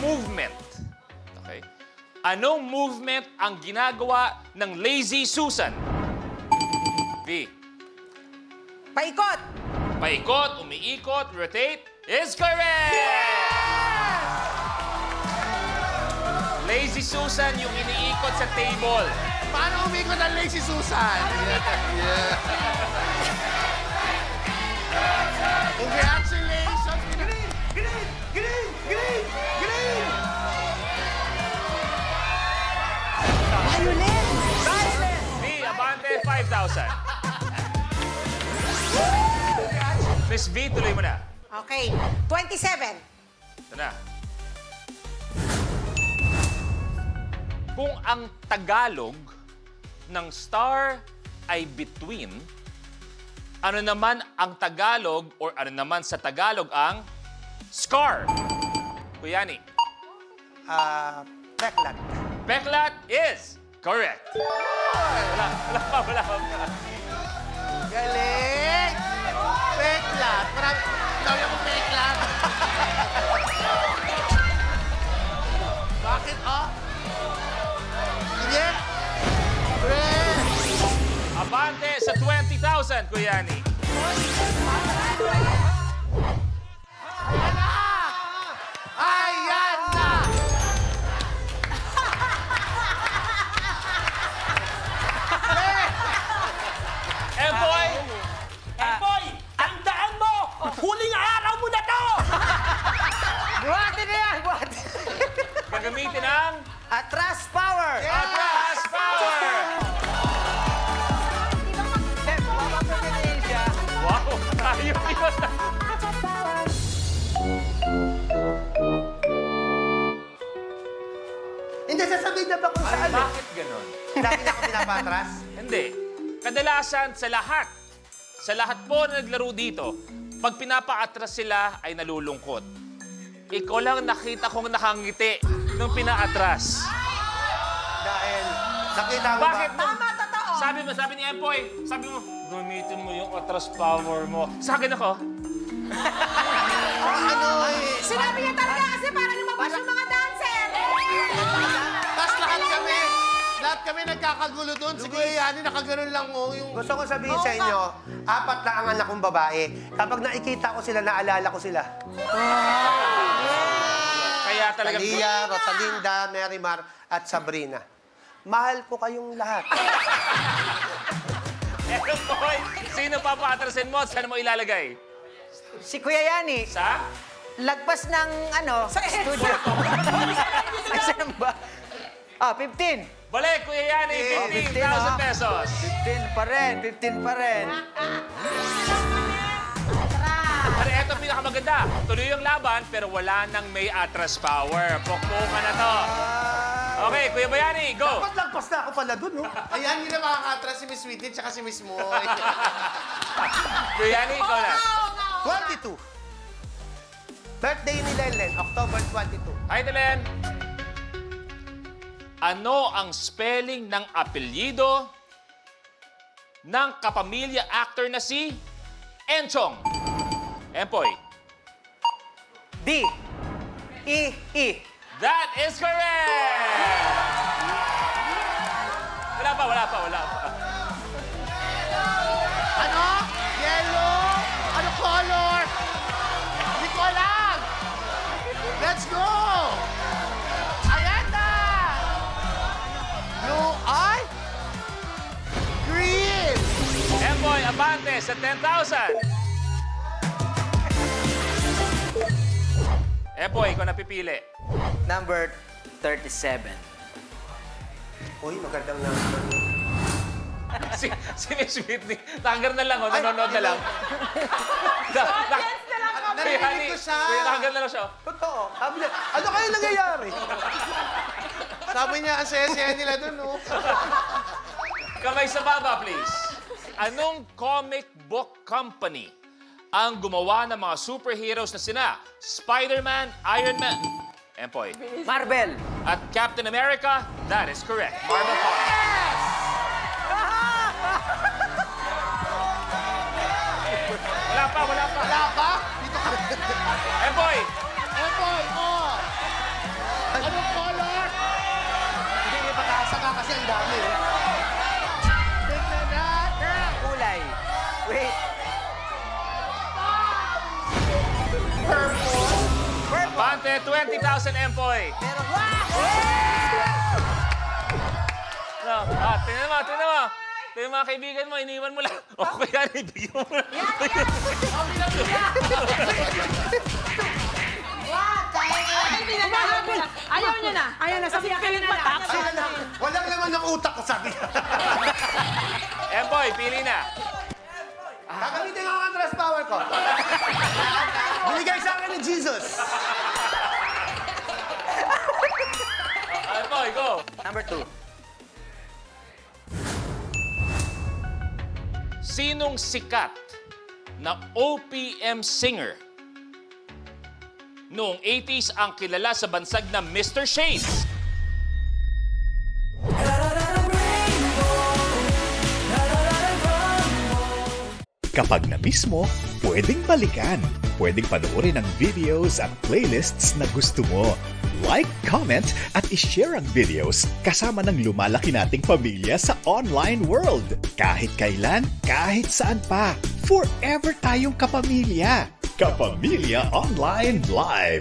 movement. Okay? Anong movement ang ginagawa ng Lazy Susan? B. Paikot! Paikot, umiikot, rotate, is correct! Lazy Susan yung iniikot sa table. Paano umikot ang Lazy Susan? Yeah. Congratulations! Green! Green! Green! Green! Green! Violet! Violet! B. Abante, 5,000. Miss B, tuloy mo na. Okay. 27. Ito na. Kung ang Tagalog ng star ay between, ano naman ang Tagalog or ano naman sa Tagalog ang scar? Kuyani. Peklat. Peklat is correct. Wala pa. Galing! Peklat. Marami. Sabi mo peklat. Bakit, oh? Yeah. Abante sa 20,000, Kuyani. Ayan na! Ayan na! Empoy! Boy, tandaan mo! Huling araw mo na to! Buhati na yan! Buhati! Gagamitin ang Atras power! Atras Power! Wow! Tayo yun! Hindi, sasabihin na ba kung saan? Bakit ganon? Lagi na ako pinapatras? Hindi. Kadalasan sa lahat po na naglaro dito, pag pinapaatras sila ay nalulungkot. Ikaw lang nakita kong nakangiti nung pinaatras. Dahil, nakita mo Bakit? ba? Tama, totoo! Sabi ni Empoy, sabi mo, gamitin mo yung atras power mo. Sa akin ako. Ano eh? Sinabi niya talaga kasi para lumabas yung mga dancer! Tapos lahat kami nagkakagulo doon. Si Kuya Yani, nakaganon lang mo. Gusto ko sabihin sa inyo, 4 na ang anak kong babae. Kapag nakikita ko sila, naalala ko sila. Kaya talagang... Talia, Rosalinda, Marimar, at Sabrina. Mahal ko kayong lahat. Empoy, sino papaatrasin mo at saan mo ilalagay? Si Kuya Yani, Sa? lagpas ng studio. Saan ba? 15. Balik, Kuya Yani, 15,000 pesos. 15 pa rin, 15 pa rin. Pero eto pinakamaganda. Tuloy yung laban, pero wala nang may atras power. Pokpokan na to. Okay, Kuya Bayani, go! Dapat lagpas na ako pala dun, no? Ayan, yun na makakatras si Miss Sweetie tsaka si Miss Moy. Kuya Yani, ikaw na. 22. Birthday ni Lelen, October 22. Hi, Telen. Ano ang spelling ng apelyido ng kapamilya actor na si Enchong? Empoy. D. E. That is correct! Wala pa. Ano? Yellow? Ano color? Hindi ko alam! Let's go! Ayan na! Blue eye? Green! Empoy, abante sa 10,000. Empoy, ikaw napipili. Number 37. Uy, magandang number. si Miss Whitney, tanggal na lang, nanonood na lang. Audience na lang kami. Narinig ko siya. Kuya, tanggal na lang siya. Totoo. Sabi niya, ano kayo nangyayari? Sabi niya, ang saya-saya nila dun, no? Kamay sa baba, please. Anong comic book company ang gumawa ng mga superheroes na sina Spider-Man, Iron Man, Empoy, Marvel. at Captain America? That is correct. Marvel Comics. Wala pa. Wala pa? Dito ka. Empoy, Epoy, oh! 20,000, Empoy. No, tingnan mo. Tingnan mga kaibigan mo, iniwan mo lang. Okay yan, ibigyan mo lang. Ayaw niya na. Ayaw na. Sabi ka na lang. Walang laman ng utak ko, sabi. Empoy, pili na. Gagamitin ko ang trust power ko. Binigay sa akin ni Jesus. Empoy, go. Number 2. Sinong sikat na OPM singer noong 80s ang kilala sa bansag na Mr. Shades? Kapag na-miss mo, pwedeng balikan. Pwedeng panoorin ang videos at playlists na gusto mo. Like, comment, at ishare ang videos kasama ng lumalaki nating pamilya sa online world. Kahit kailan, kahit saan pa. Forever tayong kapamilya. Kapamilya Online Live.